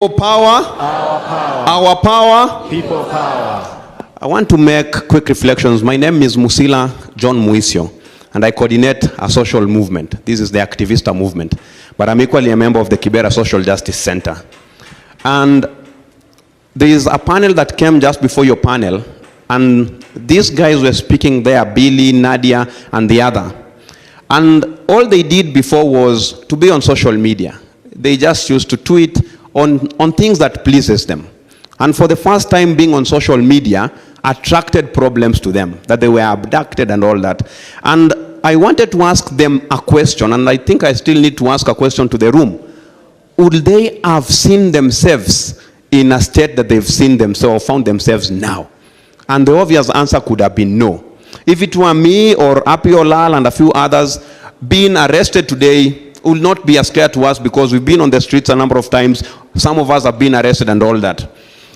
Power, our power, people power. I want to make quick reflections. My name is Musila John Muisio, and I coordinate a social movement. This is the Activista movement, but I'm equally a member of the Kibera Social Justice Center. And there is a panel that came just before your panel, and these guys were speaking there, Billy, Nadia, and the other. And all they did before was to be on social media. They just used to tweet on things that pleases them. And for the first time, being on social media attracted problems to them, that they were abducted and all that. And I wanted to ask them a question, and I think I still need to ask a question to the room. Would they have seen themselves in a state that they've seen themselves, found themselves now? And the obvious answer could have been no. If it were me or Apiolal and a few others being arrested today, will not be a scare to us because we've been on the streets a number of times. Some of us have been arrested and all that.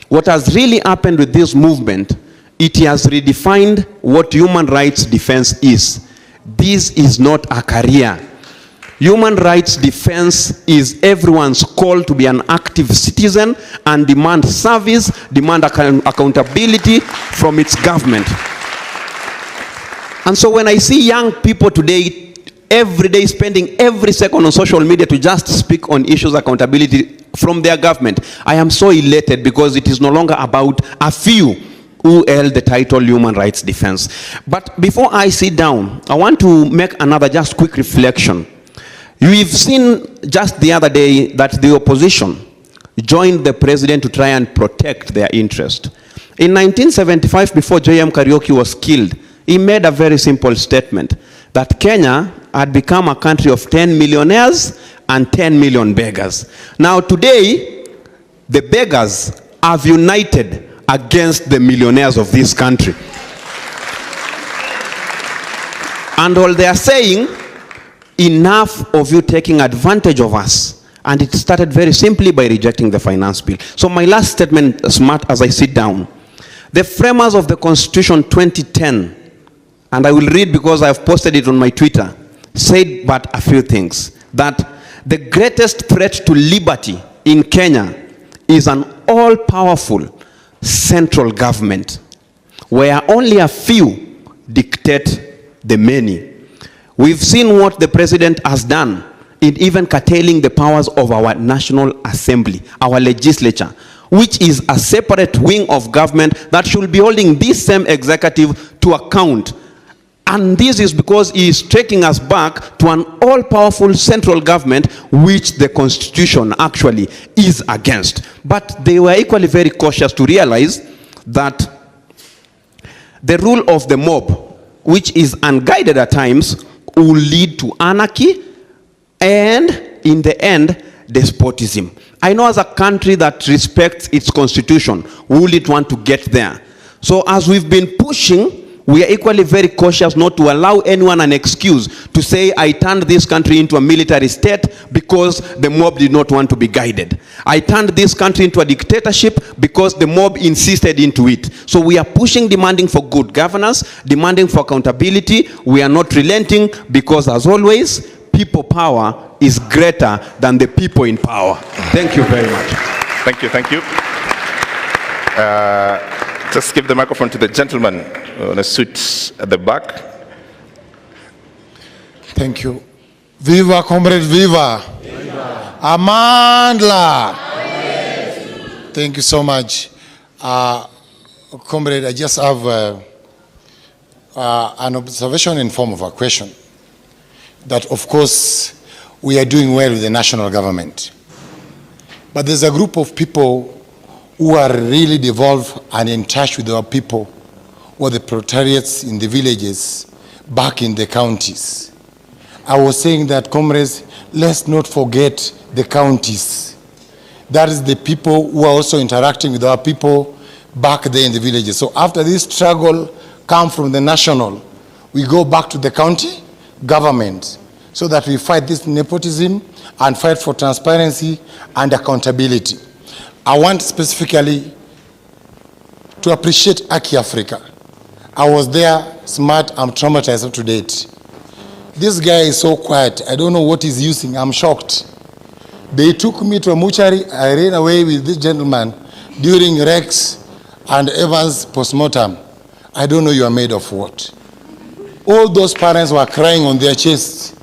What has really happened with this movement, it has redefined what human rights defense is. This is not a career. Human rights defense is everyone's call to be an active citizen and demand service, demand accountability from its government. And so when I see young people today, every day spending every second on social media to just speak on issues of accountability from their government, I am so elated because it is no longer about a few who held the title human rights defense. But before I sit down, I want to make another just quick reflection. We've seen just the other day that the opposition joined the president to try and protect their interest. In 1975, before J.M. Kariuki was killed, he made a very simple statement that Kenya had become a country of 10 millionaires and 10 million beggars. Now today, the beggars have united against the millionaires of this country. And all they are saying, enough of you taking advantage of us. And it started very simply by rejecting the finance bill. So my last statement, smart as I sit down. The framers of the Constitution 2010, and I will read because I have posted it on my Twitter, said but a few things. That the greatest threat to liberty in Kenya is an all-powerful central government where only a few dictate the many. We've seen what the president has done in even curtailing the powers of our National Assembly, our legislature, which is a separate wing of government that should be holding this same executive to account. And this is because he is taking us back to an all-powerful central government, which the Constitution actually is against. But they were equally very cautious to realize that the rule of the mob, which is unguided at times, will lead to anarchy and, in the end, despotism. I know as a country that respects its constitution, we wouldn't want to get there. So as we've been pushing, we are equally very cautious not to allow anyone an excuse to say, I turned this country into a military state because the mob did not want to be guided. I turned this country into a dictatorship because the mob insisted into it. So we are pushing, demanding for good governance, demanding for accountability. We are not relenting because, as always, people power is greater than the people in power. Thank you very much. Thank you, thank you. Just give the microphone to the gentleman in a suit at the back. Thank you. Viva, comrade, viva. Viva. Amandla. Yes. Thank you so much. Comrade, I just have an observation in form of a question. That, of course, we are doing well with the national government. But there's a group of people who are really devolved and in touch with our people, or the proletariats in the villages back in the counties. I was saying that, comrades, let's not forget the counties. That is the people who are also interacting with our people back there in the villages. So after this struggle come from the national, we go back to the county government so that we fight this nepotism and fight for transparency and accountability. I want specifically to appreciate Aki Africa. I was there, smart, I'm traumatized up to date. This guy is so quiet. I don't know what he's using. I'm shocked. They took me to a mortuary. I ran away with this gentleman during Rex and Evans postmortem. I don't know you are made of what. All those parents were crying on their chests.